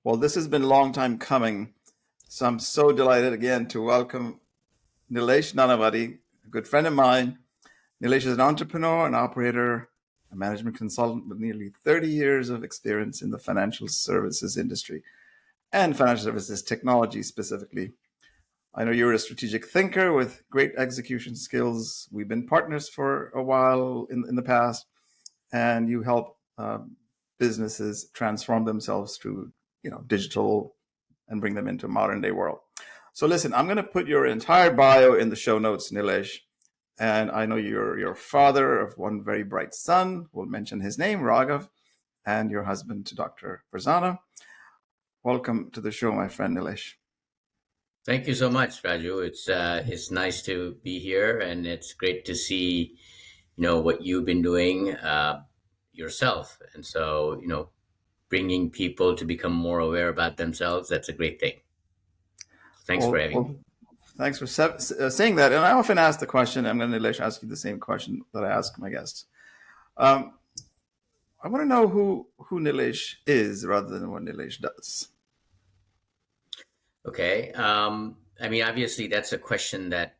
Well, this has been a long time coming. So I'm so delighted again to welcome Nilesh Nanavati, a good friend of mine. Nilesh is an entrepreneur, an operator, a management consultant with nearly 30 years of experience in the financial services industry and financial services technology specifically. I know you're a strategic thinker with great execution skills. We've been partners for a while in the past, and you help businesses transform themselves through digital and bring them into a modern day world. So listen, I'm going to put your entire bio in the show notes, Nilesh. And I know you're father of one very bright son. We'll mention his name, Raghav, and your husband to Dr. Farzana. Welcome to the show, my friend Nilesh. Thank you so much, Raju. It's nice to be here, and it's great to see, what you've been doing yourself. And so, bringing people to become more aware about themselves, that's a great thing. Thanks for having me. Well, thanks for saying that. And I often ask the question, I'm going to, Nilesh, ask you the same question that I ask my guests. Um, I want to know who Nilesh is rather than what Nilesh does. Okay. Obviously, that's a question that,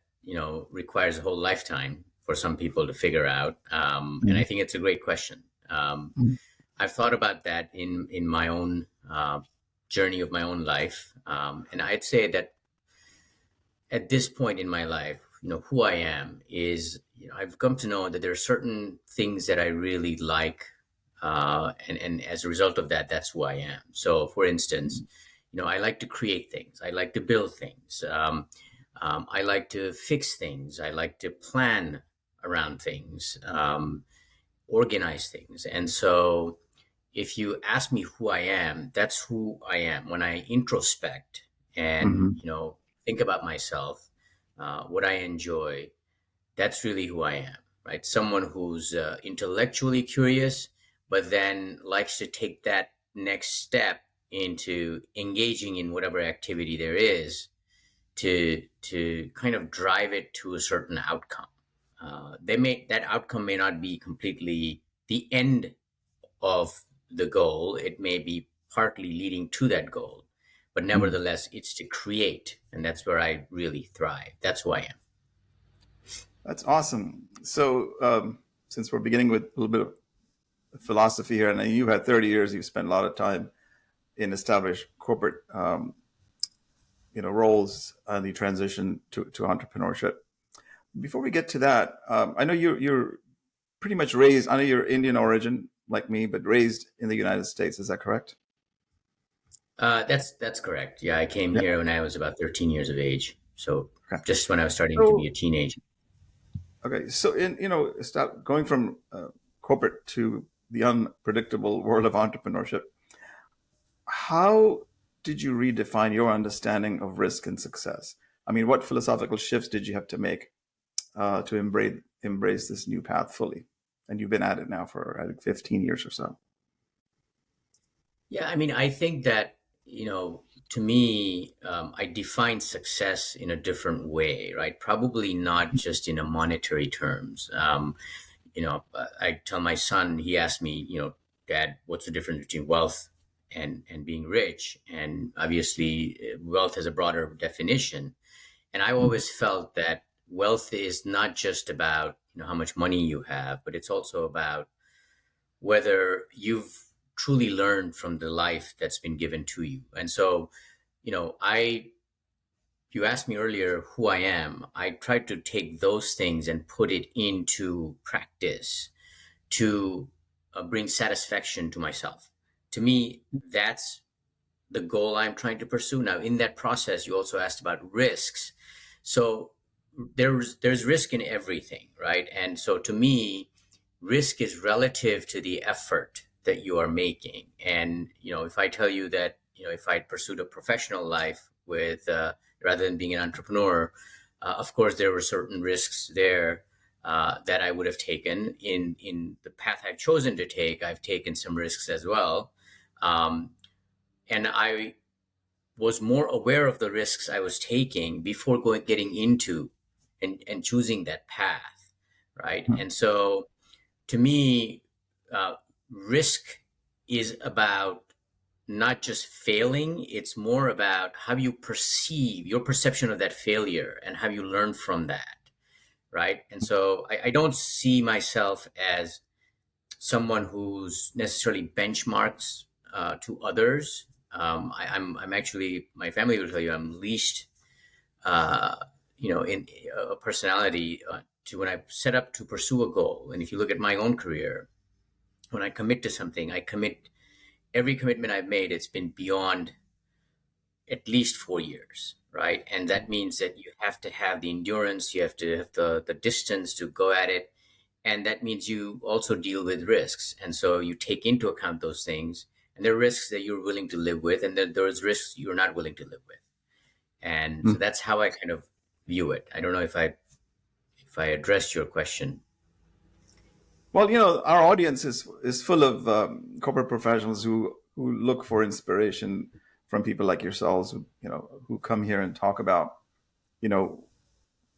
requires a whole lifetime for some people to figure out. And I think it's a great question. I've thought about that in my own journey of my own life. And I'd say that at this point in my life, who I am is, I've come to know that there are certain things that I really like. And as a result of that, that's who I am. So, for instance, I like to create things. I like to build things. I like to fix things. I like to plan around things, organize things. And so if you ask me who I am, that's who I am. When I introspect and, think about myself, what I enjoy, that's really who I am, right? Someone who's intellectually curious, but then likes to take that next step into engaging in whatever activity there is to kind of drive it to a certain outcome. That outcome may not be completely the end of the goal. It may be partly leading to that goal, but nevertheless, it's to create, and that's where I really thrive. That's who I am. That's awesome. So, since we're beginning with a little bit of philosophy here, and you've had 30 years, you've spent a lot of time in established corporate, roles, and the transition to entrepreneurship. Before we get to that, I know you're pretty much raised. I know you're Indian origin, like me, but raised in the United States. Is that correct? That's correct. Yeah, I came Yeah. here when I was about 13 years of age. So Okay. just when I was starting to be So, a teenager. okay. So, start going from corporate to the unpredictable world of entrepreneurship. How did you redefine your understanding of risk and success? I mean, what philosophical shifts did you have to make to embrace this new path fully? And you've been at it now for, I think, 15 years or so. Yeah, I think that, to me, I define success in a different way, right? Probably not just in a monetary terms. I tell my son, he asked me, Dad, what's the difference between wealth and being rich? And obviously, wealth has a broader definition. And I always felt that wealth is not just about, how much money you have, but it's also about whether you've truly learned from the life that's been given to you. And so, I you asked me earlier who I am. I tried to take those things and put it into practice to bring satisfaction to myself. To me, that's the goal I'm trying to pursue. Now, in that process, you also asked about risks. So there's risk in everything, right? And so to me, risk is relative to the effort that you are making. And if I tell you that if I pursued a professional life with rather than being an entrepreneur, of course there were certain risks there that I would have taken. In the path I've chosen to take, I've taken some risks as well, and I was more aware of the risks I was taking before getting into and choosing that path, right? And so to me, risk is about not just failing, it's more about how you perceive your perception of that failure and how you learn from that, right? And so I don't see myself as someone who's necessarily benchmarks to others. I'm actually, my family will tell you, I'm least, uh, in a personality to when I set up to pursue a goal. And if you look at my own career, when I commit to something, I commit every commitment I've made, it's been beyond at least 4 years, right? And that means that you have to have the endurance, you have to have the distance to go at it. And that means you also deal with risks. And so you take into account those things. And there are risks that you're willing to live with, and then there's risks you're not willing to live with. And so Mm. that's how I kind of view it. I don't know if I addressed your question. Well, our audience is full of corporate professionals who look for inspiration from people like yourselves, who come here and talk about, you know,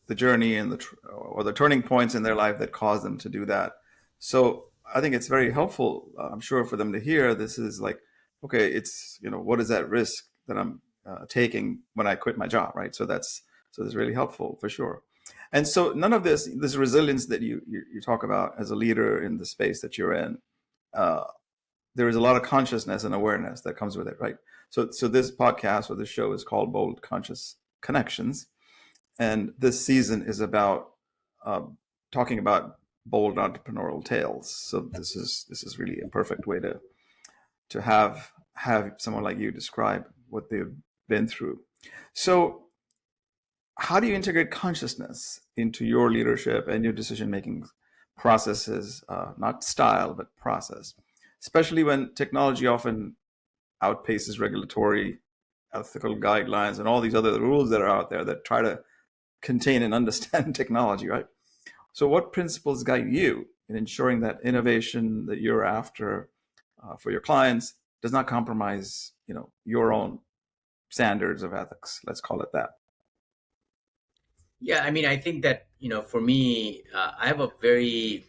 the journey and or the turning points in their life that cause them to do that. So I think it's very helpful, I'm sure, for them to hear this is like, okay, it's, what is that risk that I'm taking when I quit my job, right? So that's really helpful for sure. And so none of this resilience that you talk about as a leader in the space that you're in, uh, there is a lot of consciousness and awareness that comes with it, right? So this podcast or this show is called Bold Conscious Connections, and this season is about um, talking about bold entrepreneurial tales. So this is really a perfect way to have someone like you describe what they've been through. So how do you integrate consciousness into your leadership and your decision making processes, not style but process, especially when technology often outpaces regulatory ethical guidelines and all these other rules that are out there that try to contain and understand technology, right? So, what principles guide you in ensuring that innovation that you're after for your clients does not compromise, your own standards of ethics? Let's call it that. Yeah, I mean, I think that, for me, I have a very,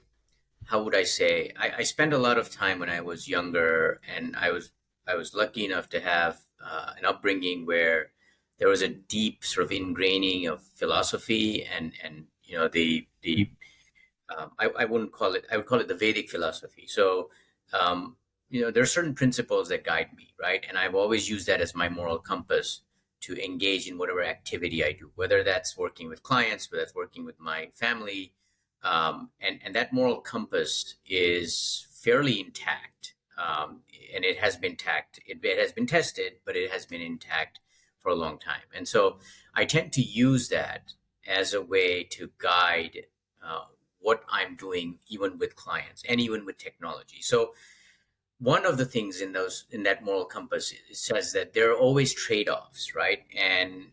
how would I say, I spent a lot of time when I was younger, and I was lucky enough to have an upbringing where there was a deep sort of ingraining of philosophy and the I wouldn't call it, I would call it the Vedic philosophy. So, there are certain principles that guide me, right? And I've always used that as my moral compass to engage in whatever activity I do, whether that's working with clients, whether that's working with my family. And that moral compass is fairly intact. And it has been it has been tested, but it has been intact for a long time. And so I tend to use that as a way to guide uh, what I'm doing, even with clients and even with technology. So one of the things in that moral compass says that there are always trade-offs, right? And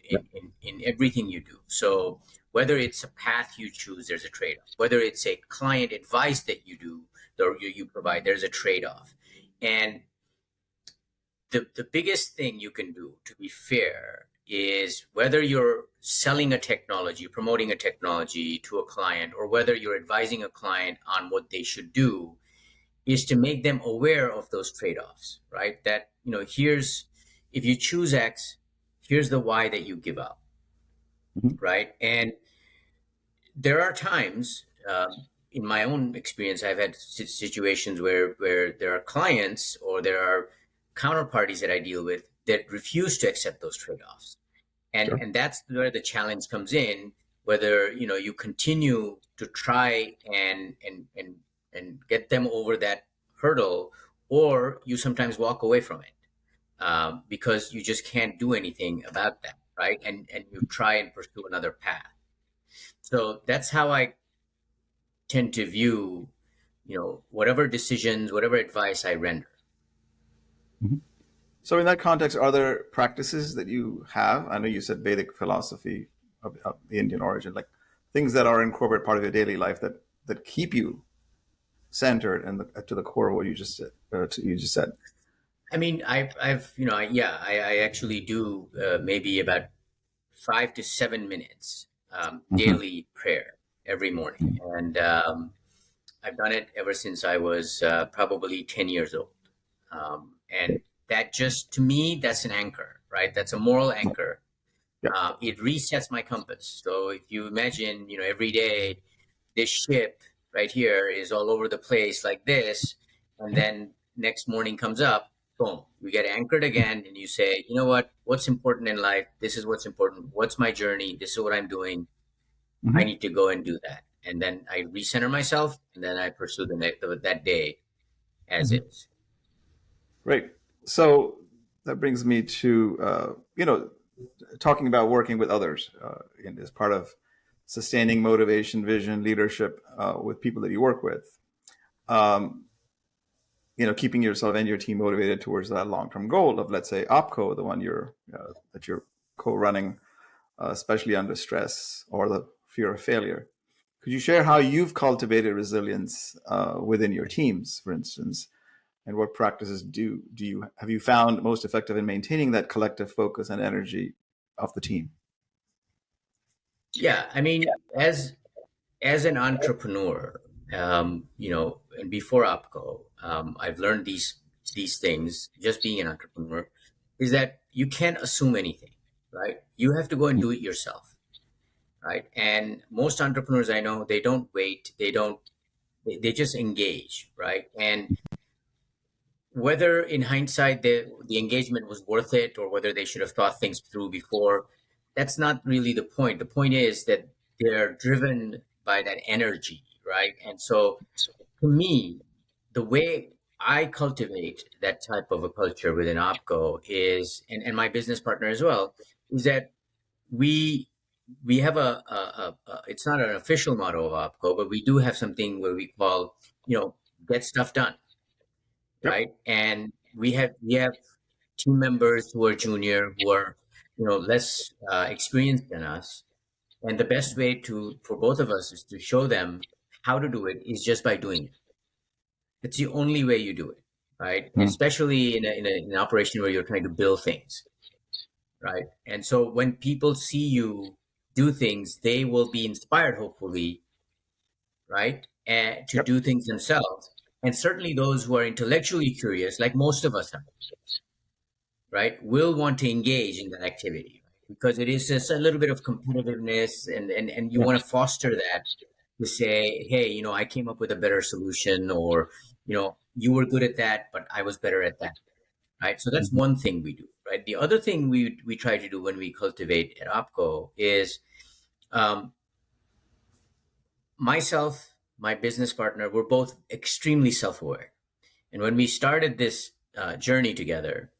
in everything you do. So whether it's a path you choose, there's a trade-off. Whether it's a client advice that you do or you provide, there's a trade-off. And the biggest thing you can do, to be fair, is whether you're selling a technology, promoting a technology to a client, or whether you're advising a client on what they should do, is to make them aware of those trade-offs, right? That, here's, if you choose X, here's the Y that you give up, Mhm. right? And there are times, in my own experience, I've had situations where there are clients or there are counterparties that I deal with that refuse to accept those trade-offs. and Sure. and that's where the challenge comes in, whether you continue to try and get them over that hurdle, or you sometimes walk away from it, because you just can't do anything about that, right? And you try and pursue another path. So that's how I tend to view whatever decisions, whatever advice I render. Mhm. So, in that context, are there practices that you have? I know you said Vedic philosophy of the Indian origin, like things that are incorporated part of your daily life that keep you centered and to the core of what you just said. You just said. I mean, I've yeah, I actually do maybe about 5 to 7 minutes Mhm. daily prayer every morning. And I've done it ever since I was probably 10 years old. And that just, to me, that's an anchor, right? That's a moral anchor. Yep. It resets my compass. So if you imagine, every day this ship right here is all over the place like this, and then next morning comes up, boom, you get anchored again, and you say, you know what? What's important in life? This is what's important. What's my journey? This is what I'm doing. I Mhm. need to go and do that, and then I recenter myself, and then I pursue that day as Mhm. is. Great. So that brings me to talking about working with others as part of sustaining motivation, vision, leadership with people that you work with. Um, keeping yourself and your team motivated towards that long-term goal of, let's say, OPCO, the one that you're co-running, especially under stress or the fear of failure. Could you share how you've cultivated resilience within your teams, for instance, and what practices do you have you found most effective in maintaining that collective focus and energy of the team? Yeah, I mean, as an entrepreneur, and before OPCO, I've learned these things. Just being an entrepreneur, is that you can't assume anything, right? You have to go and do it yourself, right? And most entrepreneurs I know, they don't wait, they just engage, right? And whether in hindsight the engagement was worth it, or whether they should have thought things through before, that's not really the point. The point is that they're driven by that energy, right? And so, to me, the way I cultivate that type of a culture within OPCO is, and my business partner as well, is that we we have it's not an official motto of OPCO, but we do have something where we call, get stuff done, Yep. right? And we have team members who are junior, who are, less experienced than us, and the best way to for both of us is to show them how to do it is just by doing it. It's the only way you do it, right? Mm. Especially in an operation where you're trying to build things, right? And so when people see you do things, they will be inspired, hopefully, right, to Yep. do things themselves. And certainly those who are intellectually curious, like most of us are, right, will want to engage in that activity, right? Because it is just a little bit of competitiveness, and you Yeah. want to foster that, to say, hey, I came up with a better solution, or you were good at that, but I was better at that, right? So that's Mhm. one thing we do, right? The other thing we try to do when we cultivate at OPCO is, um, myself, my business partner, we're both extremely self-aware, and when we started this journey together,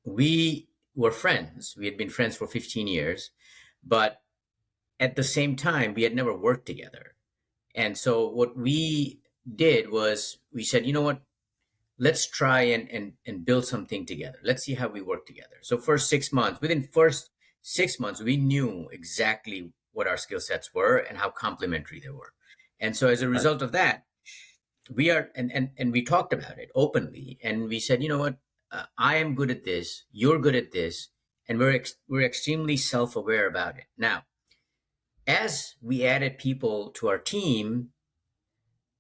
we were friends. We had been friends for 15 years, but at the same time, we had never worked together. And so what we did was, we said, you know what, let's try and build something together. Let's see how we work together. So within first 6 months, we knew exactly what our skill sets were and how complementary they were. And so as a Right. result of that, we are and we talked about it openly, and we said, you know what, I am good at this, you're good at this, and we're extremely self-aware about it. Now, as we added people to our team,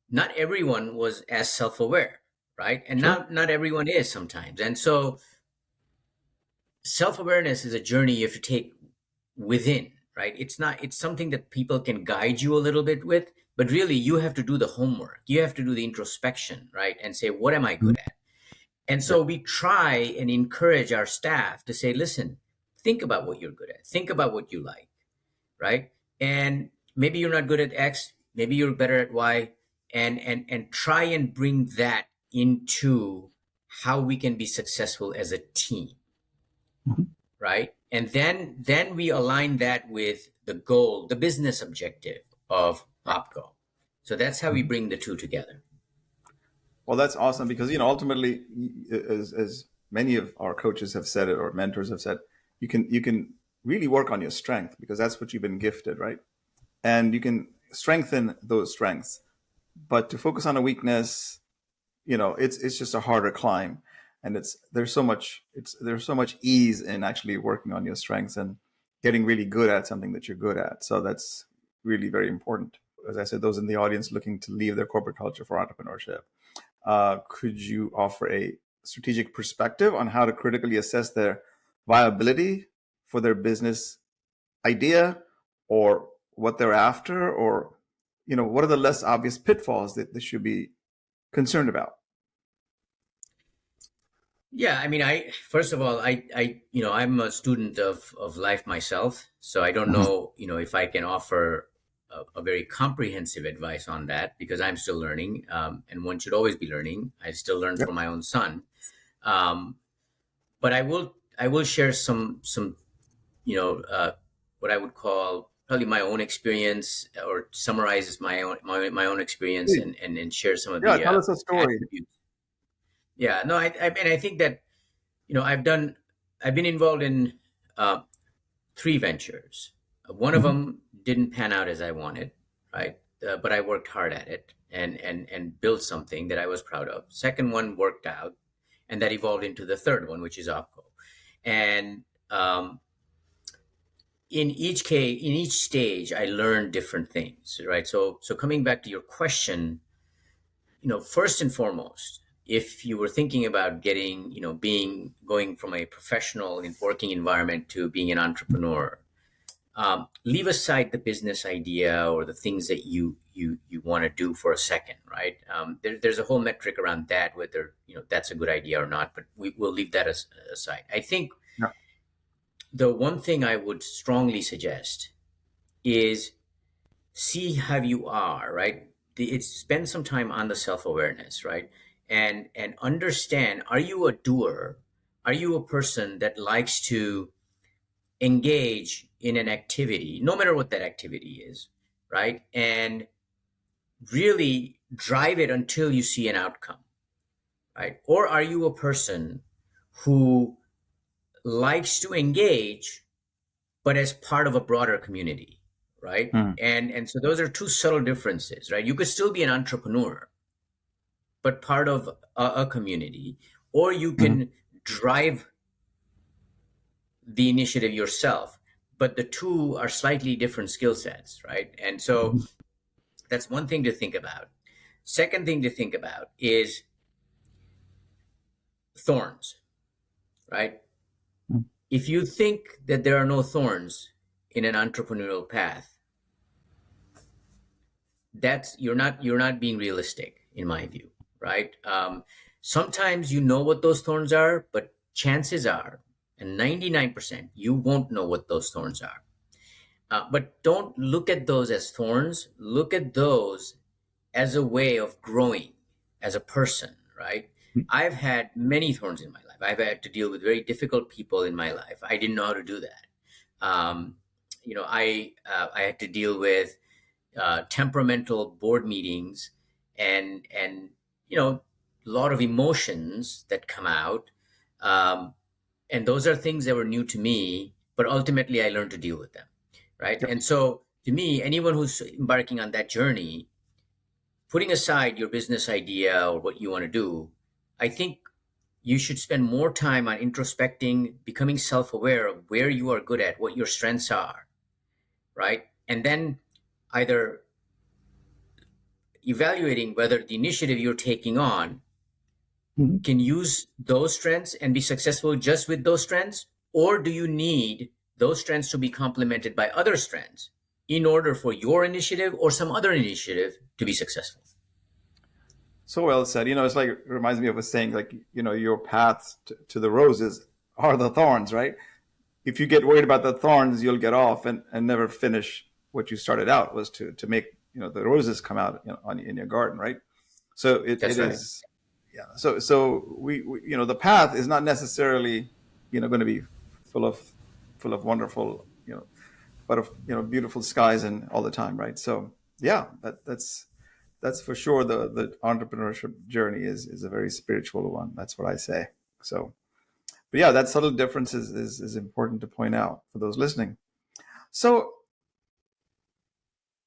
not everyone was as self-aware, right? And Sure. not everyone is sometimes. And so self-awareness is a journey you have to take within, right? It's something that people can guide you a little bit with, but really you have to do the homework, you have to do the introspection, right, and say, what am I Mhm. good at? And so Yep. we try and encourage our staff to say, listen, think about what you're good at, think about what you like, right? And maybe you're not good at X, maybe you're better at Y, and try and bring that into how we can be successful as a team, Mhm. right? And then we align that with the goal, the business objective of Right. OPCO. So that's how we Mhm. bring the two together. Well, that's awesome because ultimately, as many of our coaches have said it or mentors have said, you can really work on your strength because that's what you've been gifted, right? And you can strengthen those strengths. But to focus on a weakness, it's just a harder climb, and there's so much ease in actually working on your strengths and getting really good at something that you're good at. So that's really very important. As I said, those in the audience looking to leave their corporate culture for entrepreneurship, could you offer a strategic perspective on how to critically assess their viability for their business idea, or what they're after, or what are the less obvious pitfalls that they should be concerned about? Yeah, I mean, I first of all, I'm a student of life myself, so I don't Mhm. know, if I can offer a very comprehensive advice on that because I'm still learning, and one should always be learning. I still learn Yep. from my own son, um, but I will share some what I would call probably my own experience, or summarizes my own experience, Please. and share some of Yeah, the tell us a story. attributes. Yeah, no, I mean, I think that I've been involved in uh, three ventures. One of Mhm. them didn't pan out as I wanted, right? But I worked hard at it, and built something that I was proud of. Second one worked out, and that evolved into the third one, which is Opco. And in each stage, I learned different things, right? So coming back to your question, first and foremost, if you were thinking about getting, going from a professional and working environment to being an entrepreneur, leave aside the business idea or the things that you want to do for a second, right? There's a whole metric around that, whether that's a good idea or not, but we'll leave that aside. I think Yeah. the one thing I would strongly suggest is see how you are, right? It's spend some time on the self-awareness, right? And understand, are you a doer? Are you a person that likes to engage in an activity, no matter what that activity is, right? And really drive it until you see an outcome, right? Or are you a person who likes to engage but as part of a broader community, right? Mm-hmm. And so those are two subtle differences, right? You could still be an entrepreneur, but part of a community, or you can drive the initiative yourself, but the two are slightly different skill sets, right? And so that's one thing to think about. Second thing to think about is thorns, right? If you think that there are no thorns in an entrepreneurial path, that's you're not being realistic in my view, right? Sometimes you know what those thorns are, but chances are, and 99%, you won't know what those thorns are. But don't look at those as thorns. Look at those as a way of growing as a person, right? I've had many thorns in my life. I've had to deal with very difficult people in my life. I didn't know how to do that. Um, I had to deal with temperamental board meetings, and a lot of emotions that come out, um, and those are things that were new to me. But ultimately, I learned to deal with them, right? Yep. And so, to me, anyone who's embarking on that journey, putting aside your business idea or what you want to do, I think you should spend more time on introspecting, becoming self-aware of where you are good at, what your strengths are, right? And then either evaluating whether the initiative you're taking on Mhm. can use those strengths and be successful just with those strengths, or do you need those strengths to be complemented by other strengths in order for your initiative or some other initiative to be successful? So well said. It's like, it reminds me of a saying, like, your paths to the roses are the thorns, right? If you get worried about the thorns, you'll get off and never finish what you started out, was to make, the roses come out, in your garden, right? So it That's right. is, yeah. So we the path is not necessarily, going to be full of wonderful, but of, beautiful skies and all the time, right? So yeah, that's for sure. The entrepreneurship journey is a very spiritual one. That's what I say. So, but yeah, that subtle difference is important to point out for those listening. So,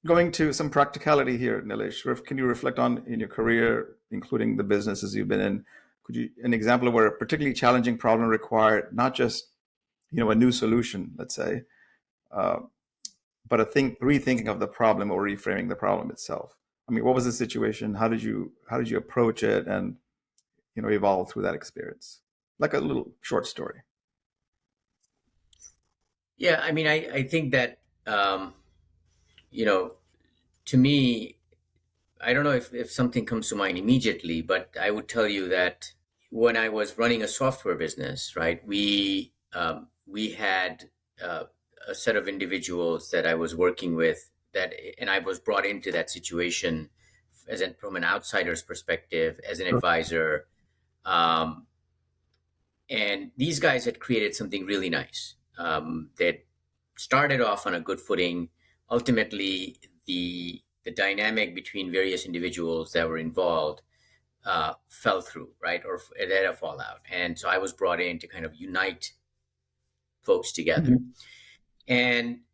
going to some practicality here, Nilesh, can you reflect on, in your career, including the businesses you've been in, could you an example of where a particularly challenging problem required not just, a new solution, let's say, uh, but rethinking of the problem or reframing the problem itself? I mean, what was the situation? How did you approach it? And evolved through that experience, like a little short story. Yeah, I mean, I think that, you know, to me, I don't know if something comes to mind immediately, but I would tell you that when I was running a software business, right, we had a set of individuals that I was working with that, and I was brought into that situation from an outsider's perspective as an Sure. advisor. Um, and these guys had created something really nice. That started off on a good footing. Ultimately, the dynamic between various individuals that were involved fell through, right, or it had a fallout. And so I was brought in to kind of unite folks together. Mhm. And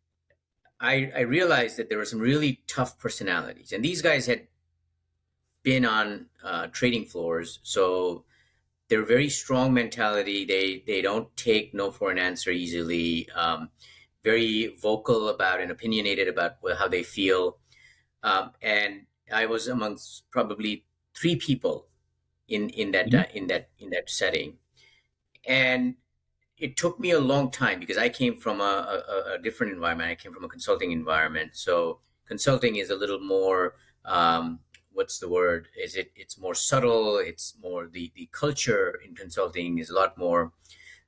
I realized that there were some really tough personalities, and these guys had been on trading floors, so they're very strong mentality. They don't take no for an answer easily. Very vocal about and opinionated about how they feel. And I was amongst probably three people Mhm. in that setting, and it took me a long time because I came from a different environment. I came from a consulting environment, so consulting is a little more. What's the word? It's more subtle. It's more the culture in consulting is a lot more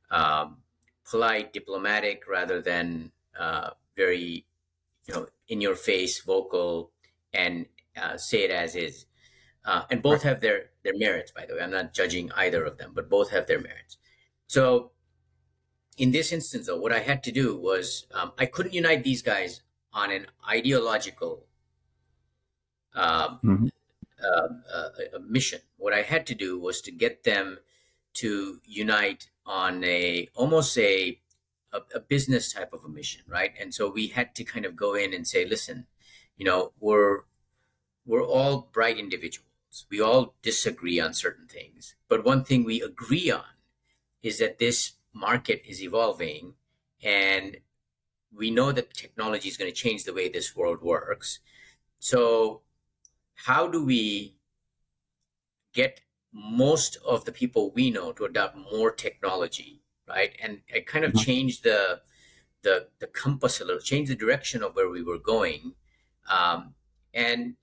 um, polite, diplomatic, rather than very in your face, vocal, and say it as is. And Right. both have their merits, by the way. I'm not judging either of them, but both have their merits. So in this instance, though, what I had to do was I couldn't unite these guys on an ideological um, Mhm. mission. What I had to do was to get them to unite on a business type of a mission, right? And so we had to kind of go in and say, listen, we're all bright individuals. We all disagree on certain things, but one thing we agree on is that this market is evolving, and we know that technology is going to change the way this world works. So, how do we get most of the people we know to adopt more technology, right? And I kind of Mhm. changed the compass a little, changed the direction of where we were going. And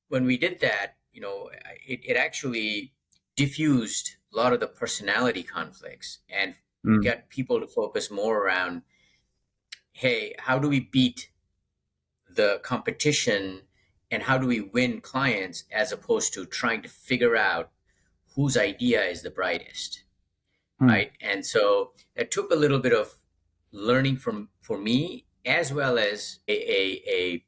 when we did that, it actually diffused a lot of the personality conflicts and Mm. got people to focus more around, hey, how do we beat the competition and how do we win clients, as opposed to trying to figure out whose idea is the brightest, Mm. right? And so it took a little bit of learning from for me, as well as a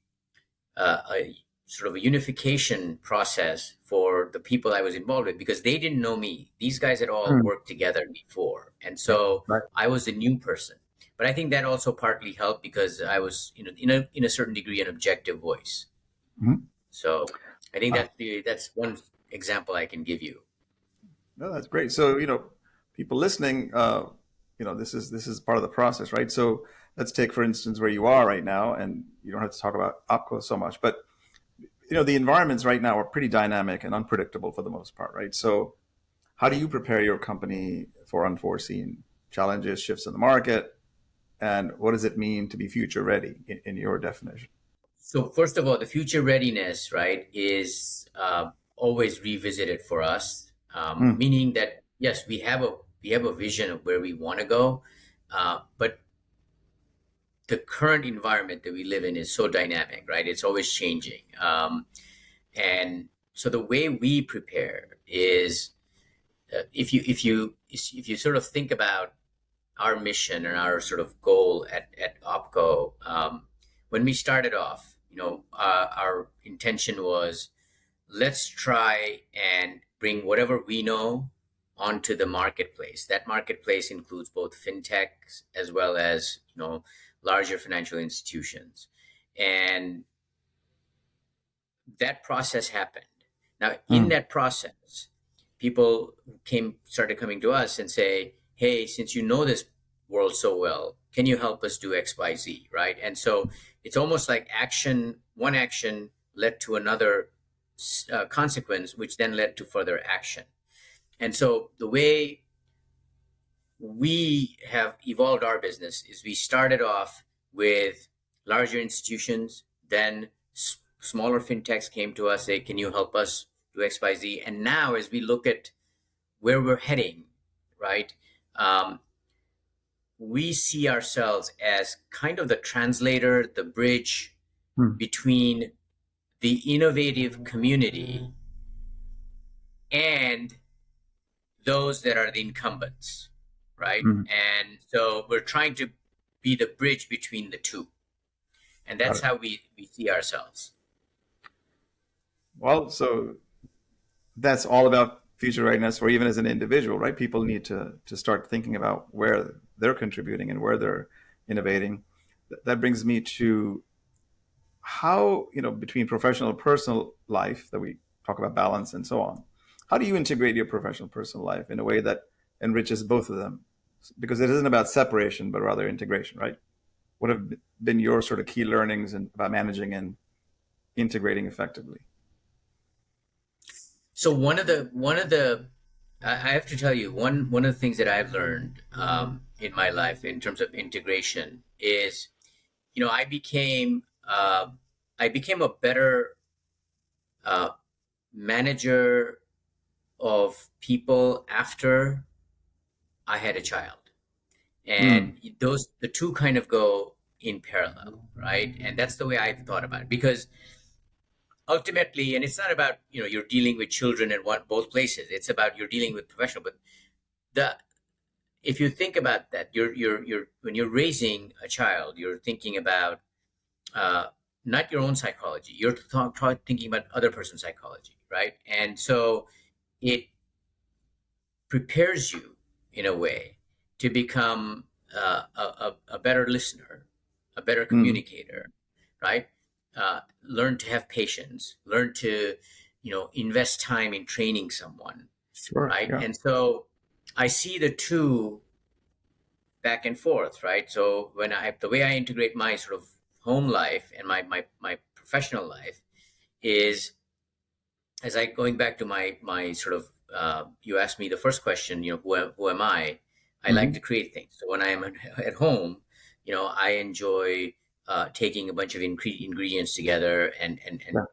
sort of a unification process for the people I was involved with, because they didn't know me. These guys had all Mm. worked together before, and Right. so Right. I was the new person. But I think that also partly helped because I was, in a certain degree, an objective voice. Mhm. So I think Wow. that's one example I can give you. No, that's great. So, people listening, this is part of the process, right? So let's take, for instance, where you are right now, and you don't have to talk about OPCO so much, but the environments right now are pretty dynamic and unpredictable for the most part, right? So how do you prepare your company for unforeseen challenges, shifts in the market, and what does it mean to be future ready in your definition? So first of all, the future readiness, right, is always revisited for us, Mm. meaning that yes, we have a vision of where we want to go, but the current environment that we live in is so dynamic, right? It's always changing, and so the way we prepare is if you sort of think about our mission and our sort of goal at OPCO, when we started off, our intention was, let's try and bring whatever we know onto the marketplace. That marketplace includes both fintechs as well as larger financial institutions, and that process happened. Now, in Mm. that process, people started coming to us and say, "Hey, since you know this world so well, can you help us do X, Y, Z?" Right? And so it's almost like one action led to another consequence, which then led to further action. And so the way we have evolved our business is we started off with larger institutions, then smaller fintechs came to us, say, can you help us do XYZ? And now as we look at where we're heading, right? Um, we see ourselves as kind of the translator, the bridge Mm. between the innovative community and those that are the incumbents, right? Mm. And so we're trying to be the bridge between the two. And Got that's it. how we see ourselves. Well, so that's all about future readiness, or even as an individual, right? People need to start thinking about where they're contributing and where they're innovating. That brings me to how, between professional and personal life, that we talk about balance and so on. How do you integrate your professional personal life in a way that enriches both of them? Because it isn't about separation, but rather integration, right? What have been your sort of key learnings about managing and integrating effectively? So I have to tell you, one of the things that I've learned in my life in terms of integration is, I became a better uh, manager of people after I had a child. Mm. And the two kind of go in parallel, right? And that's the way I've thought about it, because ultimately, and it's not about, you're dealing with children in both places. It's about you're dealing with professional. But the if you think about that, you're when you're raising a child, you're thinking about uh, not your own psychology. You're thinking about other person's psychology, right? And so it prepares you in a way to become a better listener, a better Mm. communicator, right? Learn to have patience, learn to, invest time in training someone, Sure. right? Yeah. And so I see the two back and forth, right? So the way I integrate my sort of home life and my professional life is, as I going back to my sort of you asked me the first question, who am I? I like to Hmm. create things. So when I'm at home, I enjoy taking a bunch of ingredients together Yeah.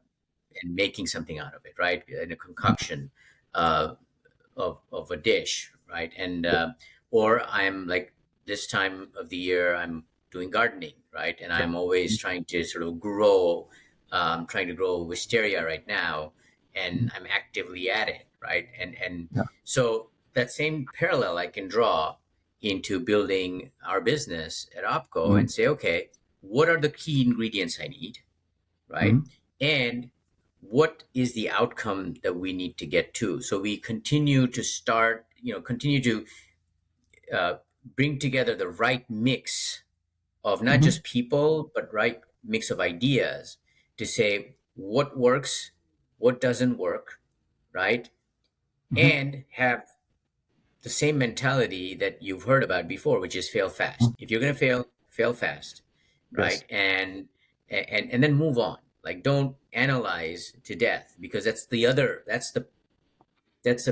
and making something out of it, right? In a concoction uh, of a dish, right? And Yeah. or I'm like, this time of the year I'm doing gardening, right? And Yeah. I'm always trying to sort of grow, trying to grow wisteria right now, and Mhm. I'm actively at it, right? And Yeah. so that same parallel I can draw into building our business at Opco Mhm. and say, okay, what are the key ingredients I need, right? Mhm. And what is the outcome that we need to get to? So we continue to uh, bring together the right mix of not Mhm. just people, but right mix of ideas to say what works, what doesn't work, right? Mhm. And have the same mentality that you've heard about before, which is fail fast. Mhm. If you're going to fail, fail fast, right? Yes. And then move on. Like, don't analyze to death, because that's the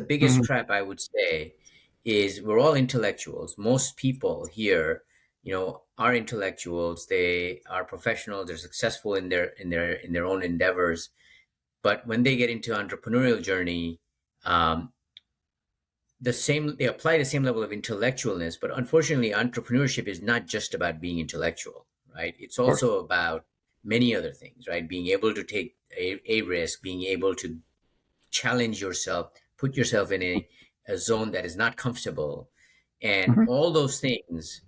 biggest Mhm. trap, I would say. Is we're all intellectuals. Most people here, are intellectuals. They are professionals. They're successful in their own endeavors. But when they get into entrepreneurial journey, um, they apply the same level of intellectualness. But unfortunately, entrepreneurship is not just about being intellectual, right? It's Of course. also about many other things, right? Being able to take a risk, being able to challenge yourself, put yourself in a zone that is not comfortable, and Mhm. all those things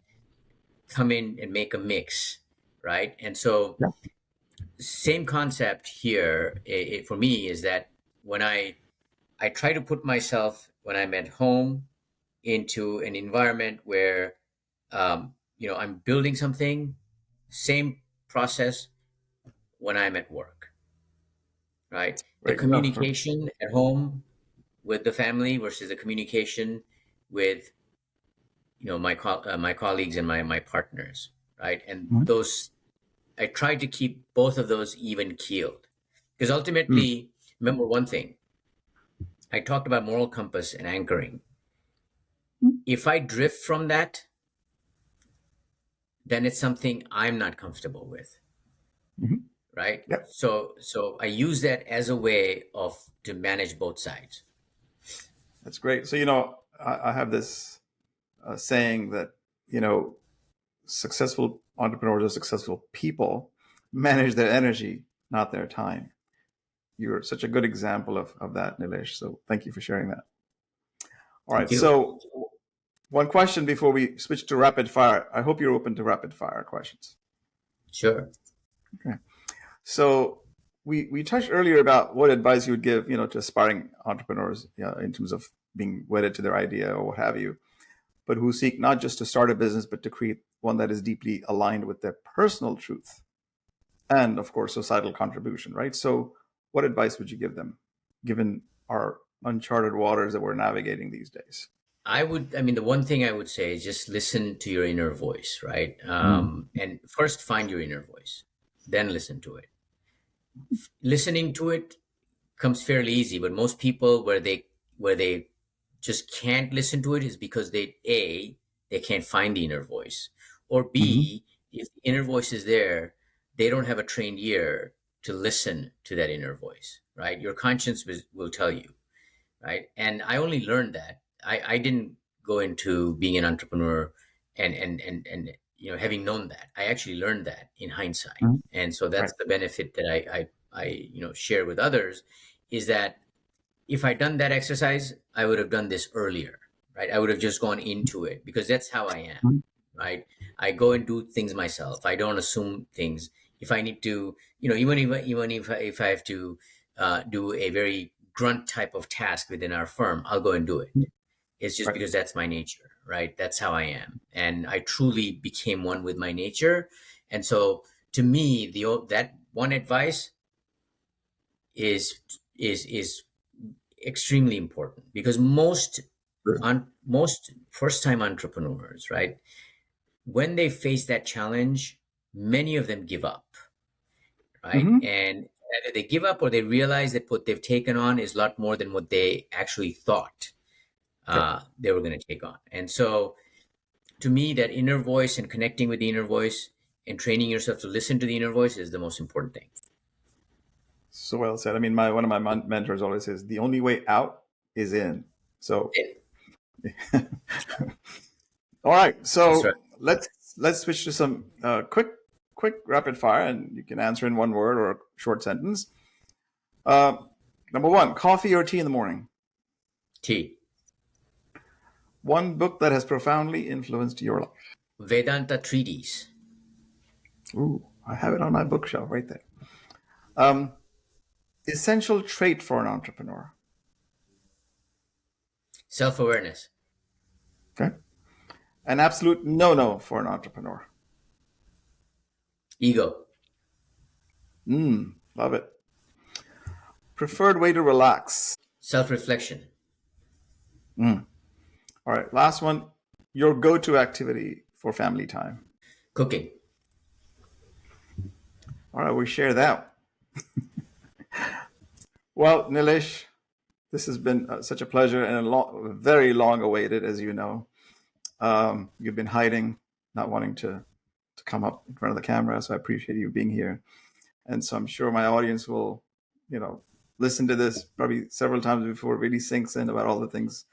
come in and make a mix, right? And so Yeah. same concept here, for me, is that when I try to put myself, when I'm at home, into an environment where I'm building something, same process when I'm at work, right? The Right. No. Sure. communication at home with the family versus the communication with my colleagues and my partners, right? And Mhm. those, I try to keep both of those even keeled, because Mm. ultimately, remember one thing: I talked about moral compass and anchoring. Mhm. If I drift from that, then it's something I'm not comfortable with, Mhm. right? Yep, So I use that as a way of to manage both sides. that's great. So, I have this saying that, you know, successful entrepreneurs or successful people manage their energy, not their time. You're such a good example of that, Nilesh. So thank you for sharing that. All Thank right. you. So one question before we switch to rapid fire. I hope you're open to rapid fire questions. Sure. Okay. So we touched earlier about what advice you would give, to aspiring entrepreneurs, in terms of being wedded to their idea or what have you, but who seek not just to start a business, but to create one that is deeply aligned with their personal truth and, of course, societal contribution, right? So, what advice would you give them, given our uncharted waters that we're navigating these days? I mean, the one thing I would say is just listen to your inner voice, right? Mm. And first find your inner voice, then listen to it. Listening to it comes fairly easy, but most people where they just can't listen to it is because they can't find the inner voice, or Hmm. B, if the inner voice is there, they don't have a trained ear to listen to that inner voice, right? Your conscience will tell you, right? And I only learned that. I didn't go into being an entrepreneur and having known that. I actually learned that in hindsight. And so Right. that's the benefit that I share with others, is that if I'd done that exercise, I would have done this earlier, right? I would have just gone into it, because that's how I am, Mhm. right? I go and do things myself. I don't assume things. If I need to, even if I have to do a very grunt type of task within our firm, I'll go and do it. It's just Right. because that's my nature, right? That's how I am, and I truly became one with my nature. And so, to me, that one advice is is extremely important, because Sure. most first time entrepreneurs, right, when they face that challenge, many of them give up, right? Hmm. And either they give up or they realize that what they've taken on is a lot more than what they actually thought Yep. they were going to take on. And so, to me, that inner voice and connecting with the inner voice and training yourself to listen to the inner voice is the most important thing. So well said. I mean, my one of my mentors always says the only way out is in. So, all right. That's right. So let's switch to some quick rapid fire, and you can answer in one word or a short sentence. Uh, Number one, coffee or tea in the morning. T. One book that has profoundly influenced your life. Vedanta treatise. Ooh, I have it on my bookshelf right there. Um, Essential trait for an entrepreneur. Self-awareness. Okay. An absolute no-no for an entrepreneur. Ego. Love it. Preferred way to relax. Self-reflection. All right, last one. Your go-to activity for family time. Cooking. All right, we share that. Well, Nilesh, this has been such a pleasure and very long awaited, as you know. You've been hiding, not wanting to come up in front of the camera, so I appreciate you being here. And so I'm sure my audience will, you know, listen to this probably several times before it really sinks in about all the things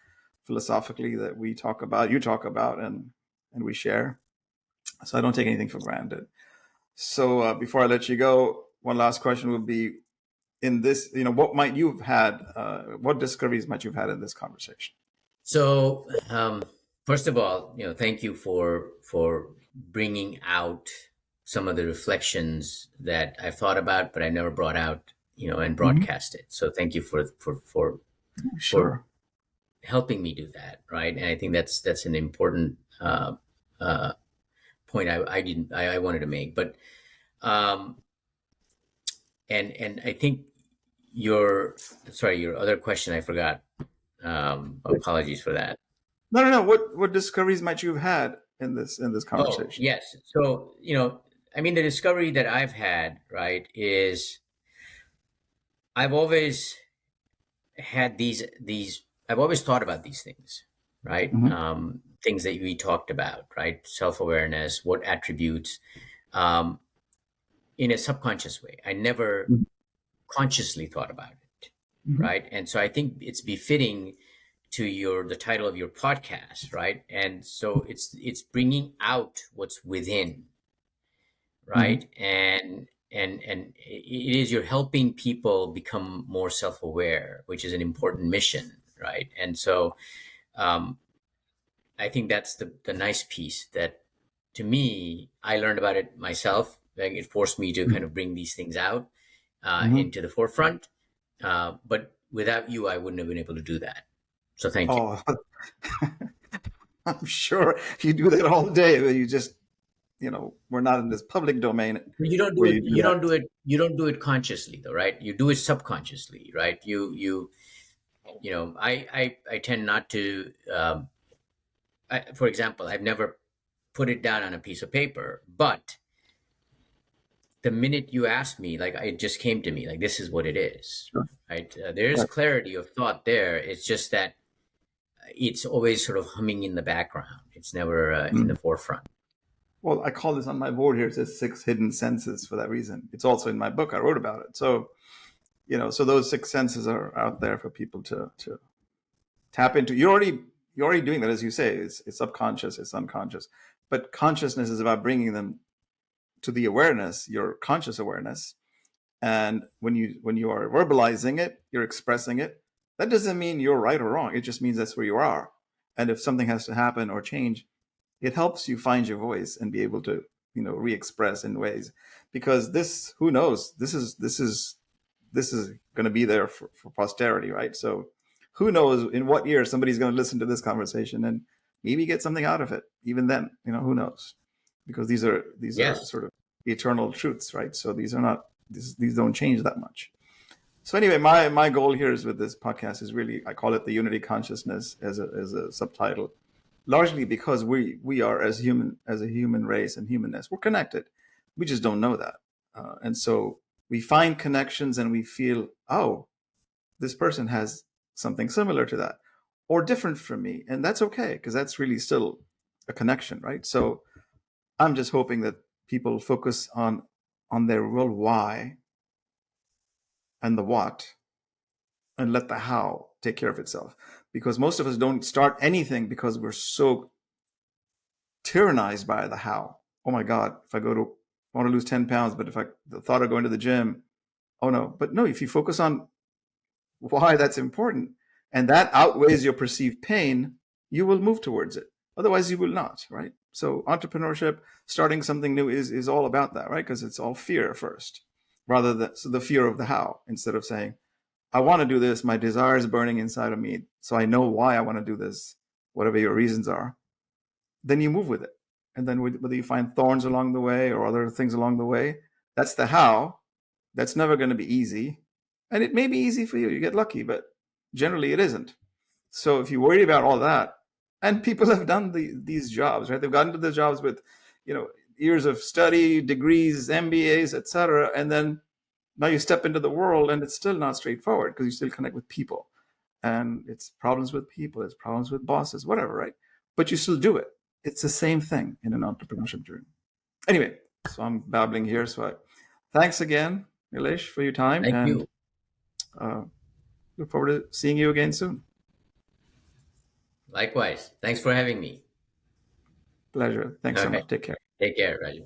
philosophically that we talk about, you talk about, and we share. So I don't take anything for granted. So before I let you go, one last question would be: in this, what might you've had? What discoveries might you've had in this conversation? So, first of all, thank you for bringing out some of the reflections that I've thought about, but I never brought out, and Mhm. broadcast it. So, thank you for Sure. helping me do that, right? And I think that's an important uh, point I wanted to make. But um, and I think your other question I forgot. Apologies for that. No, no, no. What discoveries might you have had in this Oh, conversation? yes. So, I mean, the discovery that I've had, right, is I've always had these. I've always thought about these things, right? Hmm. Things that we talked about, right? Self awareness, what attributes, um, in a subconscious way. I never consciously thought about it, Hmm. right? And so I think it's befitting to the title of your podcast, right? And so it's bringing out what's within, Hmm. right? And it is, you're helping people become more self-aware, which is an important mission, right? And so um, I think that's the nice piece that, to me, I learned about it myself. Like, it forced me to kind of bring these things out Hmm. into the forefront. But without you, I wouldn't have been able to do that. So thank you. Oh, I'm sure you do that all day, but you just, we're not in this public domain You don't do where it. you do You that. don't do it. You don't do it consciously, though, right? You do it subconsciously, right? I tend not to. For example, I've never put it down on a piece of paper, but the minute you asked me, like, it just came to me, like, this is what it is, Sure. right? There is Right. clarity of thought there. It's just that it's always sort of humming in the background. It's never in the Mm. forefront. Well, I call this on my board here. It says six hidden senses for that reason. It's also in my book. I wrote about it. So, so those six senses are out there for people to tap into. You're already doing that, as you say. It's subconscious, it's unconscious, but consciousness is about bringing them to the awareness, your conscious awareness. And when you are verbalizing it, you're expressing it. That doesn't mean you're right or wrong. It just means that's where you are. And if something has to happen or change, it helps you find your voice and be able to re-express in ways, because this, who knows, this is going to be there for posterity, right? So who knows in what year somebody's going to listen to this conversation and maybe get something out of it. Even then, who knows, because these are Yes. sort of eternal truths, right? So these don't change that much. So anyway, my goal here is with this podcast is really, I call it the unity consciousness as a subtitle, largely because we are, as a human race and humanness, we're connected. We just don't know that, and so we find connections and we feel, oh, this person has something similar to that or different from me, and that's okay because that's really still a connection, right? So I'm just hoping that people focus on their real why and the what, and let the how take care of itself. Because most of us don't start anything because we're so tyrannized by the how. Oh my God, if I want to lose 10 pounds, but if the thought of going to the gym, oh no. But no, if you focus on why that's important and that outweighs your perceived pain, you will move towards it. Otherwise, you will not, right? So entrepreneurship, starting something new is all about that, right? Because it's all fear first, rather than so the fear of the how, instead of saying, I want to do this. My desire is burning inside of me. So I know why I want to do this, whatever your reasons are. Then you move with it. And then whether you find thorns along the way or other things along the way, that's the how. That's never going to be easy. And it may be easy for you. You get lucky, but generally it isn't. So if you worry about all that, and people have done these jobs, right? They've gotten to the jobs with, years of study, degrees, MBAs, etc. And then now you step into the world and it's still not straightforward because you still connect with people, and it's problems with people, it's problems with bosses, whatever, right? But you still do it. It's the same thing in an entrepreneurship journey. Anyway, so I'm babbling here. Thanks again, Nilesh, for your time, Thank and you. uh, look forward to seeing you again soon. Likewise. Thanks for having me. Pleasure. Thanks so Okay. much. Take care. Take care, Raju.